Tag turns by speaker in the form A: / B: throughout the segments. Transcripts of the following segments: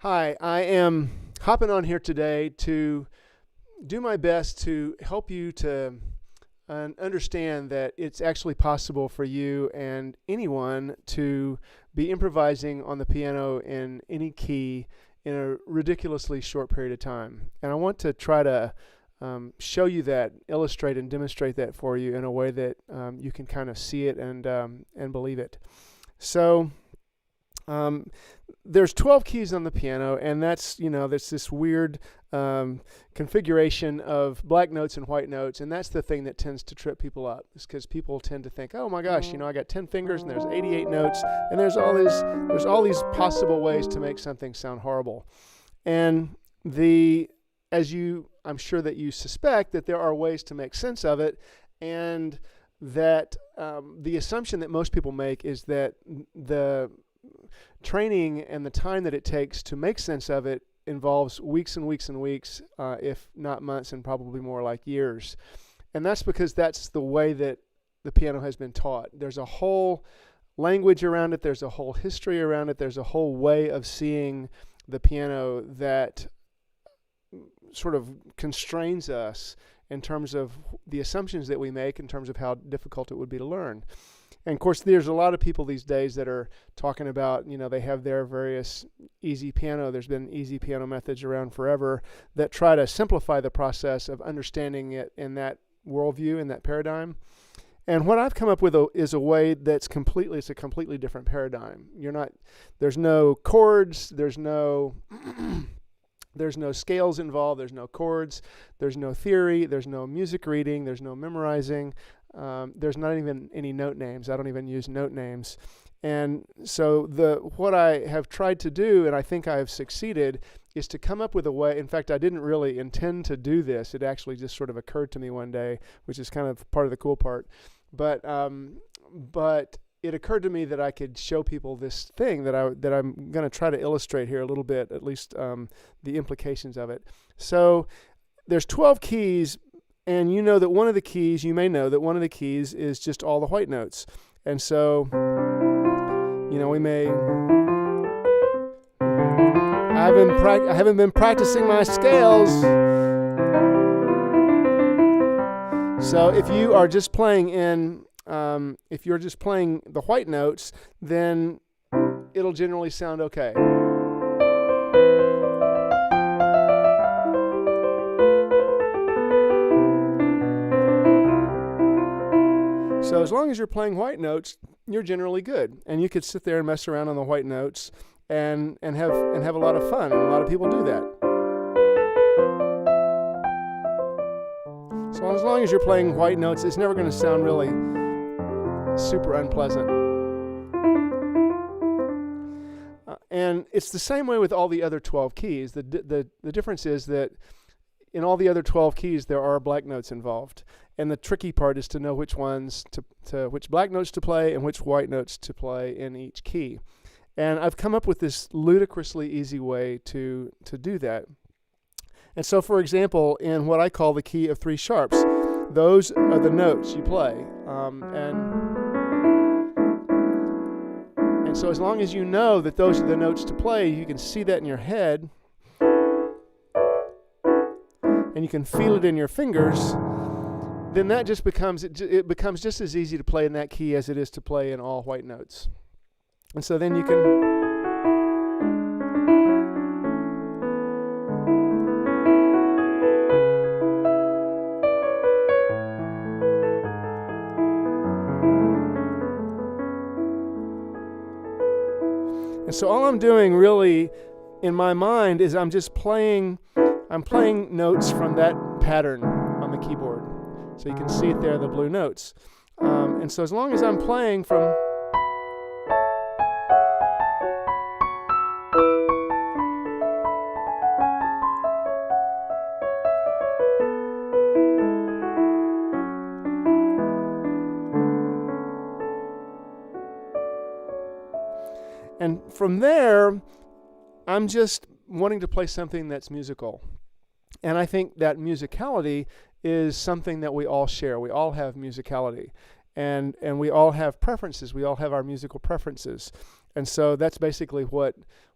A: Hi, I am hopping on here today to do my best to help you to understand that it's actually possible for you and anyone to be improvising on the piano in any key in a ridiculously short period of time. And I want to try to show you that, illustrate and demonstrate that for you in a way that you can kind of see it and believe it. So there's 12 keys on the piano, and there's this weird configuration of black notes and white notes, and that's the thing that tends to trip people up. Is because people tend to think, oh my gosh, I got 10 fingers and there's 88 notes, and there's all these possible ways to make something sound horrible. And I'm sure that you suspect that there are ways to make sense of it, and that the assumption that most people make is that the training and the time that it takes to make sense of it involves weeks and weeks and weeks, if not months, and probably more like years. And that's because that's the way that the piano has been taught. There's a whole language around it. There's a whole history around it. There's a whole way of seeing the piano that sort of constrains us in terms of the assumptions that we make in terms of how difficult it would be to learn. And of course, there's a lot of people these days that are talking about, they have their various easy piano. There's been easy piano methods around forever that try to simplify the process of understanding it in that worldview, in that paradigm. And what I've come up with is a way it's a completely different paradigm. There's no chords, there's no scales involved, there's no chords, there's no theory, there's no music reading, there's no memorizing. There's not even any note names. I don't even use note names. And so what I have tried to do, and I think I have succeeded, is to come up with a way. In fact, I didn't really intend to do this. It actually just sort of occurred to me one day, which is kind of part of the cool part. But it occurred to me that I could show people this thing that I'm going to try to illustrate here a little bit, at least the implications of it. So there's 12 keys. And you may know that one of the keys is just all the white notes. And so, we may... I haven't been practicing my scales. So if you are just playing if you're just playing the white notes, then it'll generally sound okay. So as long as you're playing white notes, you're generally good. And you could sit there and mess around on the white notes and have a lot of fun. And a lot of people do that. So as long as you're playing white notes, it's never going to sound really super unpleasant. And it's the same way with all the other 12 keys. The difference is that in all the other 12 keys, there are black notes involved. And the tricky part is to know which ones which black notes to play and which white notes to play in each key. And I've come up with this ludicrously easy way to do that. And so, for example, in what I call the key of 3 sharps, those are the notes you play. And so as long as you know that those are the notes to play, you can see that in your head, and you can feel it in your fingers, then that just becomes just as easy to play in that key as it is to play in all white notes. And so then you can... And so all I'm doing really in my mind is I'm playing notes from that pattern on the keyboard. So you can see it there, the blue notes. And so as long as I'm playing from... And from there, I'm just wanting to play something that's musical. And I think that musicality is something that we all share. We all have musicality. And we all have preferences. We all have our musical preferences. And so that's basically what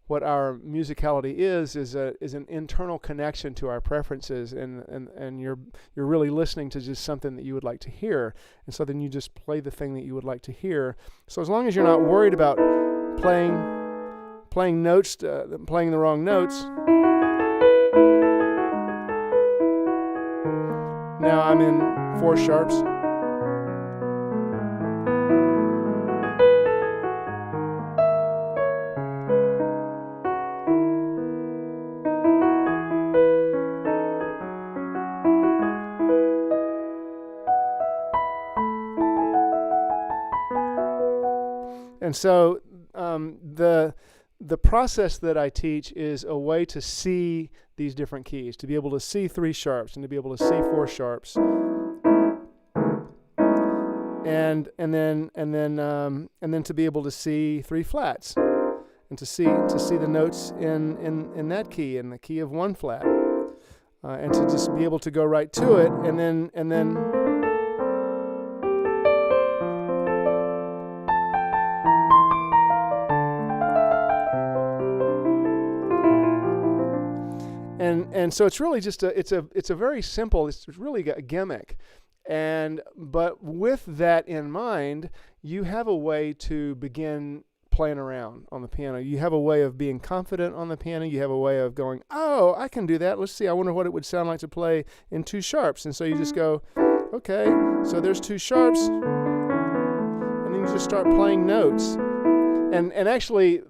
A: our musicality is an internal connection to our preferences, and you're really listening to just something that you would like to hear, and so then you just play the thing that you would like to hear. So as long as you're not worried about playing notes, playing the wrong notes. Now I'm in 4 sharps. And so the process that I teach is a way to see these different keys, to be able to see 3 sharps and to be able to see 4 sharps, and then to be able to see 3 flats, and to see the notes in that key, in the key of 1 flat, and to just be able to go right to it, and then. And so it's really just it's a very simple, it's really a gimmick, but with that in mind, you have a way to begin playing around on the piano. You have a way of being confident on the piano. You have a way of going, oh, I can do that. Let's see. I wonder what it would sound like to play in 2 sharps. And so you just go, okay, so there's 2 sharps, and then you just start playing notes. And actually,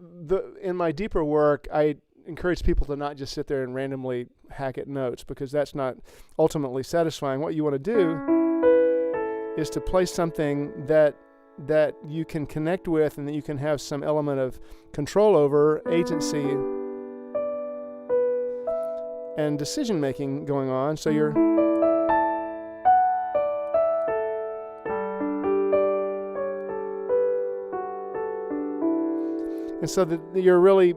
A: in my deeper work, I encourage people to not just sit there and randomly hack at notes, because that's not ultimately satisfying. What you want to do is to play something that you can connect with and that you can have some element of control over, agency, and decision making going on. So you're and so that you're really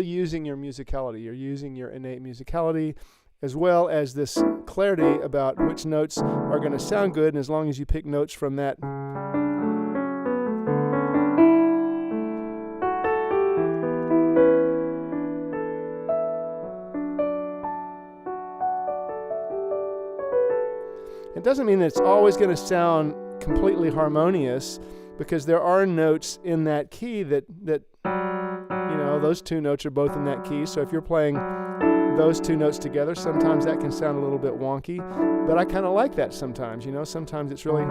A: using your musicality. You're using your innate musicality, as well as this clarity about which notes are going to sound good, and as long as you pick notes from that. It doesn't mean that it's always going to sound completely harmonious, because there are notes in that key that those 2 notes are both in that key. So if you're playing those 2 notes together, sometimes that can sound a little bit wonky, but I kind of like that sometimes. Sometimes it's really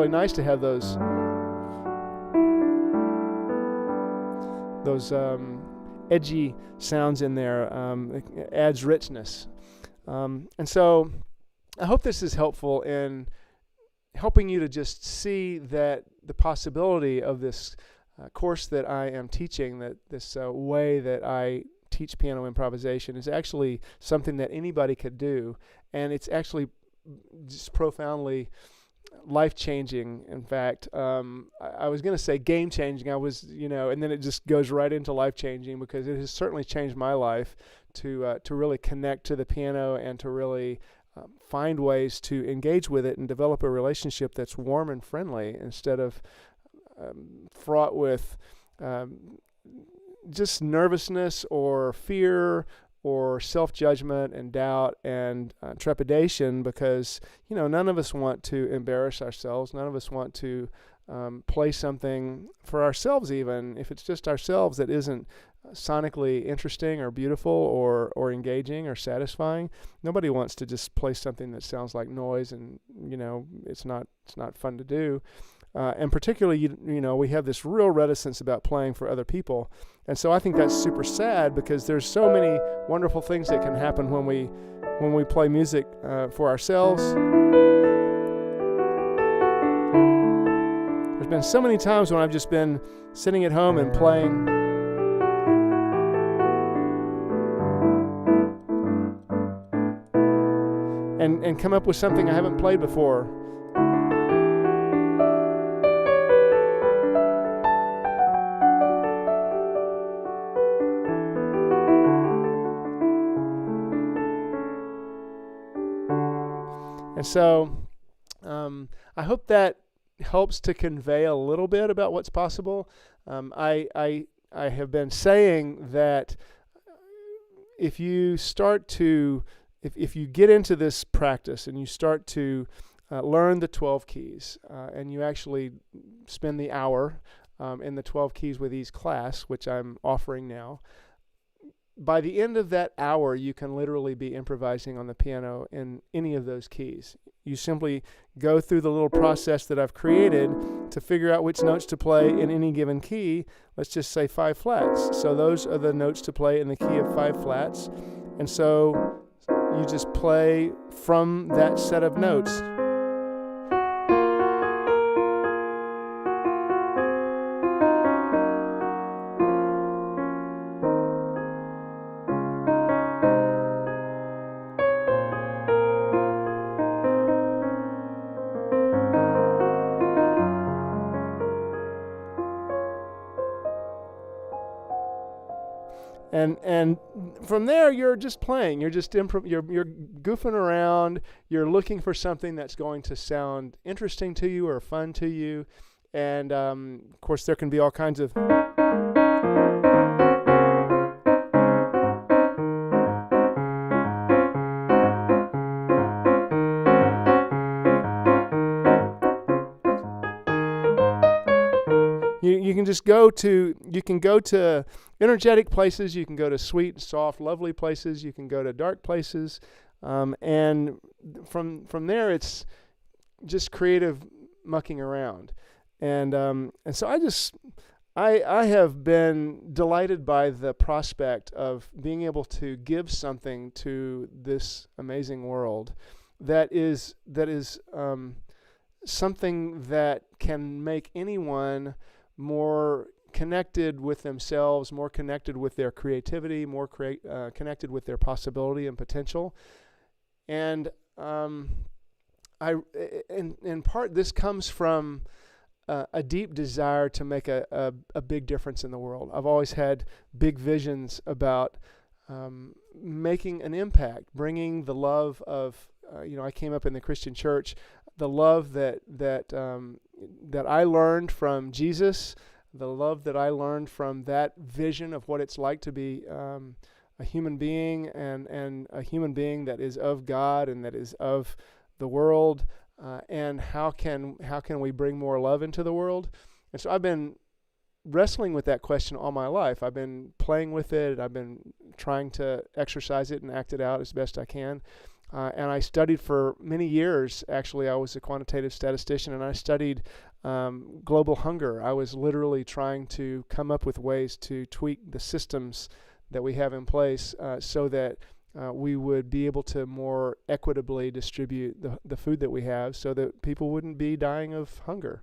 A: nice to have those edgy sounds in there. It adds richness, and so I hope this is helpful in helping you to just see that the possibility of this course that I am teaching, that this way that I teach piano improvisation, is actually something that anybody could do, and it's actually just profoundly life-changing. In fact, I was going to say game-changing. And then it just goes right into life-changing, because it has certainly changed my life to really connect to the piano and to really find ways to engage with it and develop a relationship that's warm and friendly, instead of fraught with just nervousness or fear or self-judgment and doubt and trepidation, because none of us want to embarrass ourselves. None of us want to play something for ourselves, even if it's just ourselves, that isn't sonically interesting or beautiful or engaging or satisfying. Nobody wants to just play something that sounds like noise, and it's not fun to do. And particularly, we have this real reticence about playing for other people. And so I think that's super sad, because there's so many wonderful things that can happen when we play music for ourselves. There's been so many times when I've just been sitting at home and playing and come up with something I haven't played before. And so I hope that helps to convey a little bit about what's possible. I have been saying that if you start to, if you get into this practice and you start to learn the 12 keys and you actually spend the hour in the 12 keys with ease class, which I'm offering now, by the end of that hour, you can literally be improvising on the piano in any of those keys. You simply go through the little process that I've created to figure out which notes to play in any given key. Let's just say 5 flats. So those are the notes to play in the key of 5 flats. And so you just play from that set of notes. And from there, you're just playing. You're just you're goofing around. You're looking for something that's going to sound interesting to you or fun to you. And of course, there can be all kinds of You can just go to energetic places. You can go to sweet, soft, lovely places. You can go to dark places, and from there it's just creative mucking around. And so I have been delighted by the prospect of being able to give something to this amazing world that is something that can make anyone more connected with themselves, more connected with their creativity, more connected with their possibility and potential. And in part, this comes from a deep desire to make a big difference in the world. I've always had big visions about making an impact, bringing the love of, I came up in the Christian church, the love that I learned from Jesus, the love that I learned from that vision of what it's like to be a human being and a human being that is of God and that is of the world, and how can we bring more love into the world? And so I've been wrestling with that question all my life. I've been playing with it. I've been trying to exercise it and act it out as best I can. And I studied for many years. Actually, I was a quantitative statistician, and I studied global hunger. I was literally trying to come up with ways to tweak the systems that we have in place so that we would be able to more equitably distribute the food that we have so that people wouldn't be dying of hunger.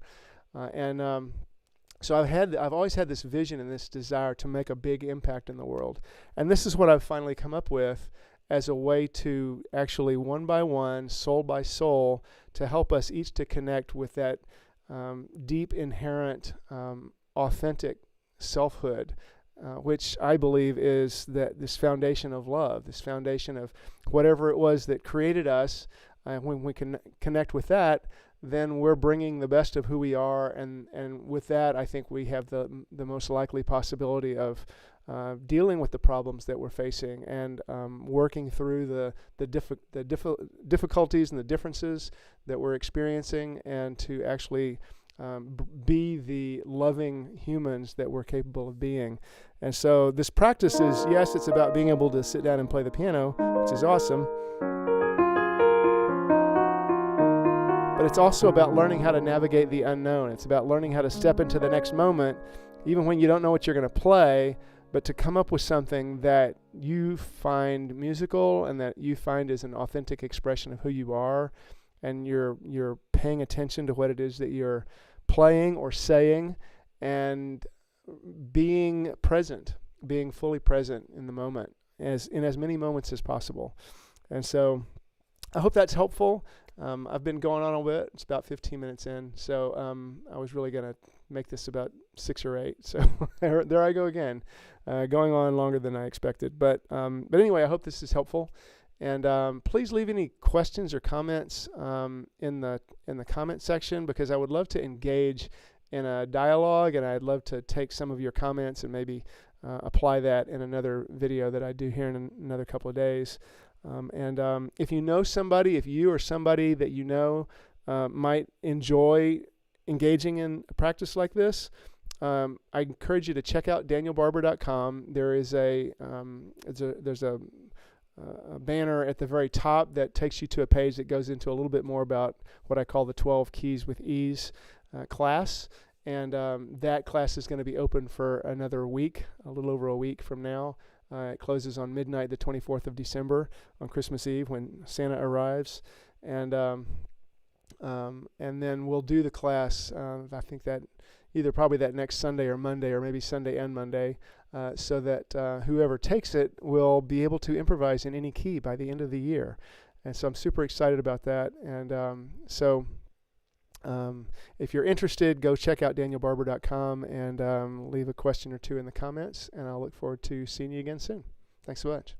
A: So I've always had this vision and this desire to make a big impact in the world. And this is what I've finally come up with as a way to actually, one by one, soul by soul, to help us each to connect with that deep, inherent, authentic selfhood, which I believe is that this foundation of love, this foundation of whatever it was that created us. When we can connect with that, then we're bringing the best of who we are, and with that, I think we have the most likely possibility of dealing with the problems that we're facing and working through the difficulties and the differences that we're experiencing, and to actually be the loving humans that we're capable of being. And so this practice is, yes, it's about being able to sit down and play the piano, which is awesome, but it's also about learning how to navigate the unknown. It's about learning how to step into the next moment, even when you don't know what you're going to play, but to come up with something that you find musical and that you find is an authentic expression of who you are, and you're paying attention to what it is that you're playing or saying, and being present, being fully present in the moment, in as many moments as possible. And so I hope that's helpful. I've been going on a bit. It's about 15 minutes in, so I was really going to make this about 6 or 8. So there I go again, going on longer than I expected. But anyway, I hope this is helpful, And please leave any questions or comments in the comment section, because I would love to engage in a dialogue, and I'd love to take some of your comments and maybe apply that in another video that I do here in another couple of days. If you know somebody, if you or somebody that you know might enjoy engaging in a practice like this, I encourage you to check out danielbarber.com. There is there's a banner at the very top that takes you to a page that goes into a little bit more about what I call the 12 Keys with Ease class. And that class is going to be open for another week, a little over a week from now. It closes on midnight, the 24th of December, on Christmas Eve when Santa arrives. And then we'll do the class, I think that either probably that next Sunday or Monday, or maybe Sunday and Monday, so that whoever takes it will be able to improvise in any key by the end of the year. And so I'm super excited about that. And if you're interested, go check out danielbarber.com and leave a question or two in the comments, and I'll look forward to seeing you again soon. Thanks so much.